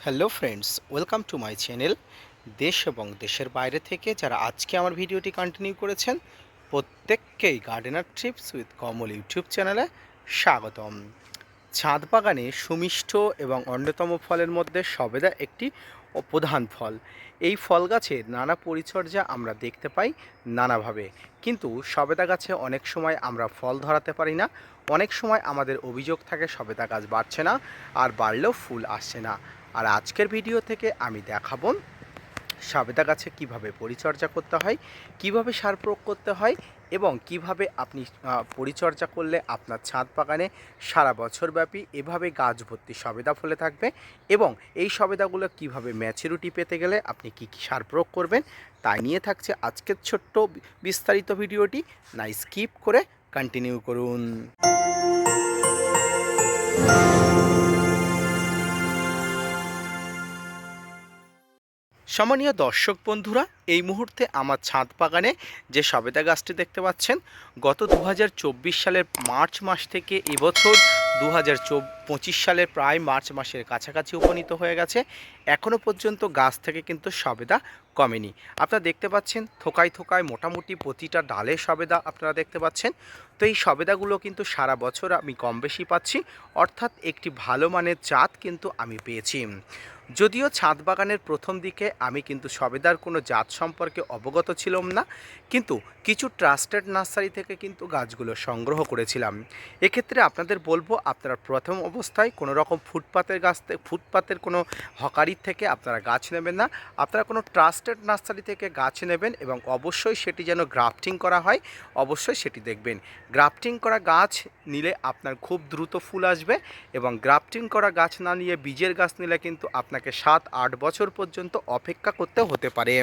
Hello friends, welcome to my channel. দেশ এবং দেশের বাইরে থেকে যারা আজকে আমার ভিডিওটি কন্টিনিউ করেছেন প্রত্যেককেই gardener TRIPS with Kamal YouTube চ্যানেলে স্বাগতম। ছাদ বাগানে সুমিষ্ট এবং অন্যতম ফলের মধ্যে সবেদা একটি প্রধান ফল। এই ফল গাছের নানা পরিচর্যা আমরা দেখতে পাই নানাভাবে, কিন্তু সবেদা গাছে অনেক সময় আমরা ফল ধরাতে পারি না। অনেক সময় আমাদের অভিযোগ থাকে সবেদা গাছ বাড়ছে না, আর বাড়লেও ফুল আসছে না। আর আজকের ভিডিও থেকে আমি দেখাবো সবেদা গাছে কিভাবে পরিচর্যা করতে হয়, কিভাবে সার প্রয়োগ করতে হয়, এবং কিভাবে আপনি পরিচর্যা করলে আপনার ছাদ বাগানে সারা বছরব্যাপী এভাবে গাছ ভর্তি সবেদা ফলে থাকবে, এবং এই সবেদাগুলো কিভাবে ম্যাচুরিটি পেতে গেলে আপনি কী কী সার প্রয়োগ করবেন তাই নিয়ে থাকছে আজকের ছোট্ট বিস্তারিত ভিডিওটি। না স্কিপ করে কন্টিনিউ করুন। সম্মানীয় দর্শক বন্ধুরা, এই মুহূর্তে আমার ছাদ বাগানে যে সবেদা গাছটি দেখতে পাচ্ছেন, গত 2024 সালের মার্চ মাস থেকে এবছর 2025 সালের প্রায় মার্চ মাসের কাছাকাছি উপনীত হয়ে গেছে। এখনও পর্যন্ত গাছ থেকে কিন্তু সবেদা কমেনি। আপনারা দেখতে পাচ্ছেন থোকায় থোকায় মোটামুটি প্রতিটা ডালে সবেদা আপনারা দেখতে পাচ্ছেন। তো এই সবেদাগুলো কিন্তু সারা বছর আমি কম বেশি পাচ্ছি, অর্থাৎ একটি ভালো মানের জাত কিন্তু আমি পেয়েছি। যদিও ছাদ বাগানের প্রথম দিকে আমি কিন্তু সবেদার কোনো জাত সম্পর্কে অবগত ছিলাম না, কিন্তু কিছু ট্রাস্টেড নার্সারি থেকে কিন্তু গাছগুলো সংগ্রহ করেছিলাম। এক্ষেত্রে আপনাদের বলবো, আপনারা প্রথম অবস্থায় কোনো রকম ফুটপাতের কোনো হকারির থেকে আপনারা গাছ নেবেন না। আপনারা কোনো ট্রাস্টেড নার্সারি থেকে গাছ নেবেন, এবং অবশ্যই সেটি যেন গ্রাফটিং করা হয়, অবশ্যই সেটি দেখবেন। গ্রাফটিং করা গাছ নিলে আপনার খুব দ্রুত ফুল আসবে, এবং গ্রাফটিং করা গাছ না নিয়ে বীজের গাছ নিলে কিন্তু আপনাকে 7-8 বছর পর্যন্ত অপেক্ষা করতে হতে পারে।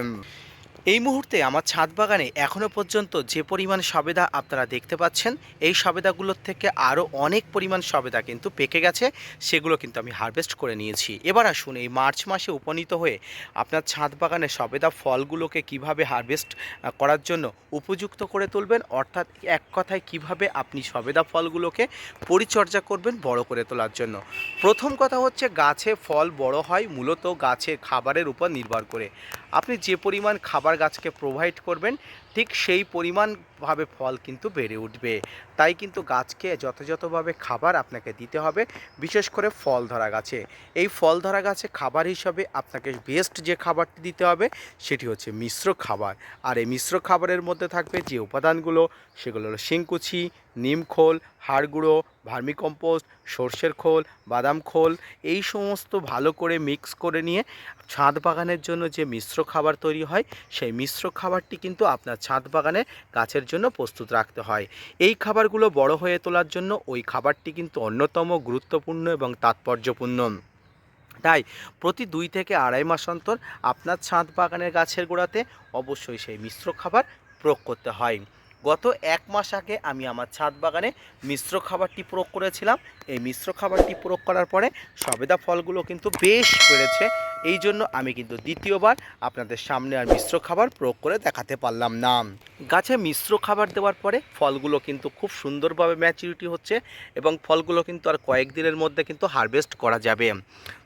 এই মুহূর্তে আমার ছাদ বাগানে এখনও পর্যন্ত যে পরিমাণ সবেদা আপনারা দেখতে পাচ্ছেন, এই সবেদাগুলোর থেকে আরও অনেক পরিমাণ সবেদা কিন্তু পেকে গেছে, সেগুলো কিন্তু আমি হারভেস্ট করে নিয়েছি। এবার আসুন এই মার্চ মাসে উপনীত হয়ে আপনার ছাদ বাগানে সবেদা ফলগুলোকে কিভাবে হারভেস্ট করার জন্য উপযুক্ত করে তুলবেন, অর্থাৎ এক কথায় কিভাবে আপনি সবেদা ফলগুলোকে পরিচর্যা করবেন বড় করে তোলার জন্য। প্রথম কথা হচ্ছে, গাছে ফল বড় হয় মূলত গাছের খাবারের উপর নির্ভর করে। আপনি যে পরিমাণ খাবার গাছকে প্রোভাইড করবেন, ঠিক সেই পরিমাণভাবে ফল কিন্তু বেড়ে উঠবে। তাই কিন্তু গাছকে যথাযথভাবে খাবার আপনাকে দিতে হবে, বিশেষ করে ফল ধরা গাছে। এই ফল ধরা গাছে খাবার হিসাবে আপনাকে বেস্ট যে খাবারটি দিতে হবে সেটি হচ্ছে মিশ্র খাবার। আর এই মিশ্র খাবারের মধ্যে থাকবে যে উপাদানগুলো, সেগুলো হলো শিংকুচি, নিমখোল, হাড় গুঁড়ো, ভার্মিকম্পোস্ট, সর্ষের খোল, বাদাম খোল, এই সমস্ত ভালো করে মিক্স করে নিয়ে ছাদ বাগানের জন্য যে মিশ্র খাবার তৈরি হয়, সেই মিশ্র খাবারটি কিন্তু আপনার ছাদ বাগানে গাছের জন্য প্রস্তুত রাখতে হয়। এই খাবারগুলো বড় হয়ে তোলার জন্য ওই খাবারটি কিন্তু অন্যতম গুরুত্বপূর্ণ এবং তাৎপর্যপূর্ণ। তাই প্রতি 2 থেকে আড়াই মাস অন্তর আপনার ছাদ বাগানের গাছের গোড়াতে অবশ্যই সেই মিশ্র খাবার প্রয়োগ করতে হয়। গত 1 মাস আগে আমি আমার ছাদ বাগানে মিশ্র খাবারটি প্রয়োগ করেছিলাম। এই মিশ্র খাবারটি প্রয়োগ করার পরে সবেদা ফলগুলো কিন্তু বেশ বেড়েছে। এই জন্য আমি কিন্তু দ্বিতীয়বার আপনাদের সামনে আর মিশ্র খাবার প্রয়োগ করে দেখাতে পারলাম না। গাছে মিশ্র খাবার দেওয়ার পরে ফলগুলো কিন্তু খুব সুন্দরভাবে ম্যাচুরিটি হচ্ছে, এবং ফলগুলো কিন্তু আর কয়েকদিনের মধ্যে কিন্তু হারভেস্ট করা যাবে।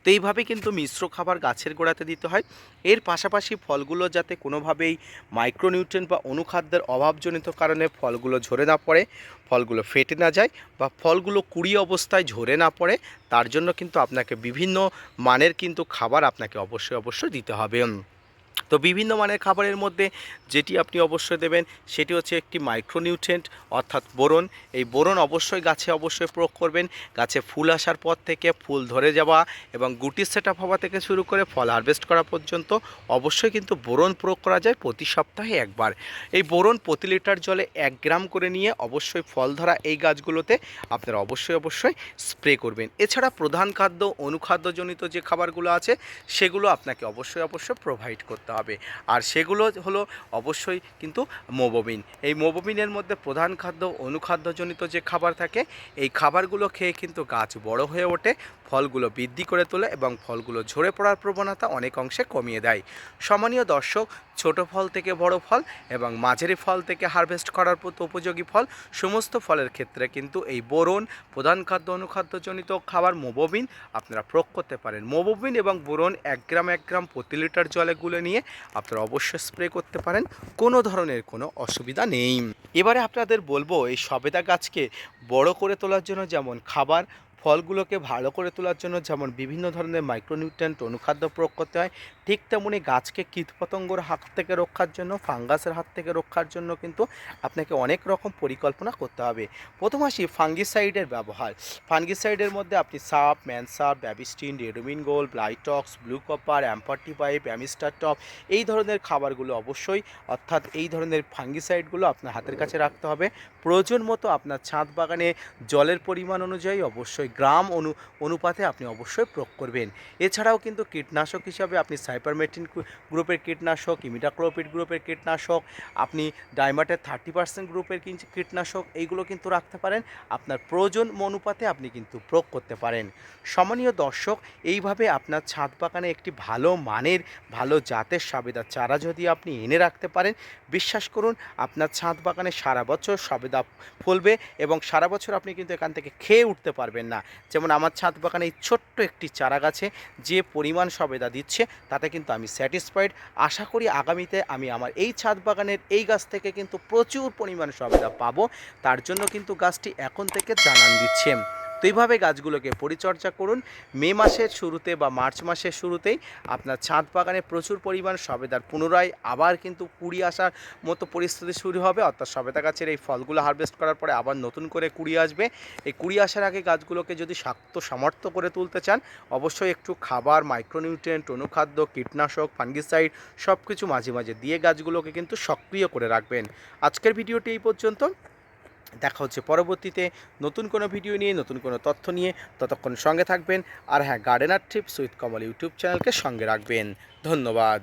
তো এইভাবে কিন্তু মিশ্র খাবার গাছের গোড়াতে দিতে হয়। এর পাশাপাশি ফলগুলো যাতে কোনোভাবেই মাইক্রোনিউট্রিয়েন্ট বা অনুখাদ্যের অভাবজনিত কারণে ফলগুলো ঝরে না পড়ে, ফলগুলো ফেটে না যায়, বা ফলগুলো কুড়ি অবস্থায় ঝরে না পড়ে, তার জন্য কিন্তু আপনাকে বিভিন্ন মানের কিন্তু খাবার আপনাকে অবশ্যই দিতে হবে। তো বিভিন্ন মানের খাবারের মধ্যে যেটি আপনি অবশ্যই দেবেন সেটি হচ্ছে একটি মাইক্রোনিউট্রিয়েন্ট, অর্থাৎ বোরন। এই বোরন অবশ্যই গাছে প্রয়োগ করবেন। গাছে ফুল আসার পর থেকে ফুল ধরে যাওয়া এবং গুটি সেট আপ হওয়া থেকে শুরু করে ফল হারভেস্ট করা পর্যন্ত অবশ্যই কিন্তু বোরন প্রয়োগ করা যায় প্রতি সপ্তাহে একবার। এই বোরন প্রতি লিটার জলে 1 গ্রাম করে নিয়ে অবশ্যই ফল ধরা এই গাছগুলোতে আপনারা অবশ্যই স্প্রে করবেন। এছাড়া প্রধান খাদ্য অনুখাদ্যজনিত যে খাবারগুলো আছে সেগুলো আপনাকে অবশ্যই প্রোভাইড করতে করতে হবে। আর সেগুলো হলো অবশ্যই কিন্তু মোবোবিন। এই মোবোবিনের মধ্যে প্রধান খাদ্য অনুখাদ্যজনিত যে খাবার থাকে, এই খাবারগুলো খেয়ে কিন্তু গাছ বড় হয়ে ওঠে, ফলগুলো বৃদ্ধি করে তোলে এবং ফলগুলো ঝরে পড়ার প্রবণতা অনেক অংশে কমিয়ে দেয়। সম্মানীয় দর্শক, ছোট ফল থেকে বড় ফল এবং মাঝারি ফল থেকে হারভেস্ট করার মতো উপযোগী ফল, সমস্ত ফলের ক্ষেত্রে কিন্তু এই বোরন প্রধান খাদ্য অনুখাদ্যজনিত খাবার মোবোবিন আপনারা প্রয়োগ করতে পারেন। মোবোবিন এবং বোরন 1 গ্রাম প্রতি লিটার জলে গুলে নিয়ে আপনারা অবশ্যই স্প্রে করতে পারেন, কোনো ধরনের কোনো অসুবিধা নেই। এবারে আপনাদের বলবো, এই সবেদা গাছকে বড় করে তোলার জন্য যেমন খাবার, ফলগুলোকে ভালো করে তোলার জন্য যেমন বিভিন্ন ধরনের মাইক্রোনিউট্রিয়েন্ট অনুখাদ্য প্রয়োগ করতে হয়, ঠিক তেমনি গাছকে কীটপতঙ্গর হাত থেকে রক্ষার জন্য, ফাঙ্গাসের হাত থেকে রক্ষার জন্য কিন্তু আপনাকে অনেক রকম পরিকল্পনা করতে হবে। প্রথম আসি ফাঙ্গিসাইডের ব্যবহার। ফাঙ্গিসাইডের মধ্যে আপনি Saaf, Mansaaf, Bavistin, Ridomil Gold, Blitox, Blue Copper, অ্যাম্পারটিপাইপ, অ্যামিস্টার টপ, এই ধরনের খাবারগুলো অবশ্যই, অর্থাৎ এই ধরনের ফাঙ্গিসাইডগুলো আপনার হাতের কাছে রাখতে হবে। প্রয়োজন মতো আপনার ছাদ বাগানে জলের পরিমাণ অনুযায়ী অবশ্যই গ্রাম অনুপাতে আপনি অবশ্যই প্রয়োগ করবেন। এছাড়াও কিন্তু কীটনাশক হিসাবে আপনি সাইপারমেথ্রিন গ্রুপের কীটনাশক, ইমিডাক্লোপিড গ্রুপের কীটনাশক, আপনি ডাইমাটের 30% গ্রুপের কীটনাশক, এইগুলো কিন্তু রাখতে পারেন। আপনার প্রয়োজন অনুপাতে আপনি কিন্তু প্রয়োগ করতে পারেন। সম্মানীয় দর্শক, এইভাবে আপনার ছাদ বাগানে একটি ভালো মানের, ভালো জাতের সবেদা চারা যদি আপনি এনে রাখতে পারেন, বিশ্বাস করুন আপনার ছাদ বাগানে সারা বছর সবেদা ফলবে এবং সারা বছর আপনি কিন্তু এখান থেকে খেয়ে উঠতে পারবেন না। যেমন আমার ছাদ বাগানে এই ছোট্ট একটি চারা গাছে যে পরিমাণ সবেদা দিচ্ছে, তাতে কিন্তু আমি স্যাটিসফাইড। আশা করি আগামীতে আমি আমার এই ছাদ বাগানের এই গাছ থেকে কিন্তু প্রচুর পরিমাণ সবেদা পাবো। তার জন্য কিন্তু গাছটি এখন থেকে জানান দিচ্ছে। তো এইভাবে গাছগুলোকে পরিচর্যা করুন। মে মাসের শুরুতে বা মার্চ মাসের শুরুতেই আপনার ছাদ বাগানে প্রচুর পরিমাণ সবেদার পুনরায় আবার কিন্তু কুড়ি আসার মতো পরিস্থিতি শুরু হবে, অর্থাৎ সবেদা গাছের এই ফলগুলো হারভেস্ট করার পরে আবার নতুন করে কুড়ি আসবে। এই কুড়ি আসার আগে গাছগুলোকে যদি শক্ত সামর্থ্য করে তুলতে চান, অবশ্যই একটু খাবার, মাইক্রোনিউট্রিয়েন্ট, অনুখাদ্য, কীটনাশক, ফাঙ্গিসাইড সব কিছু মাঝে মাঝে দিয়ে গাছগুলোকে কিন্তু সক্রিয় করে রাখবেন। আজকের ভিডিওটি এই পর্যন্ত। দেখা হচ্ছে পরবর্তীতে নতুন কোনো ভিডিও নিয়ে, নতুন কোনো তথ্য নিয়ে। ততক্ষণ সঙ্গে থাকবেন। আর হ্যাঁ, gardener tips with Kamal YouTube চ্যানেলকে সঙ্গে রাখবেন। ধন্যবাদ।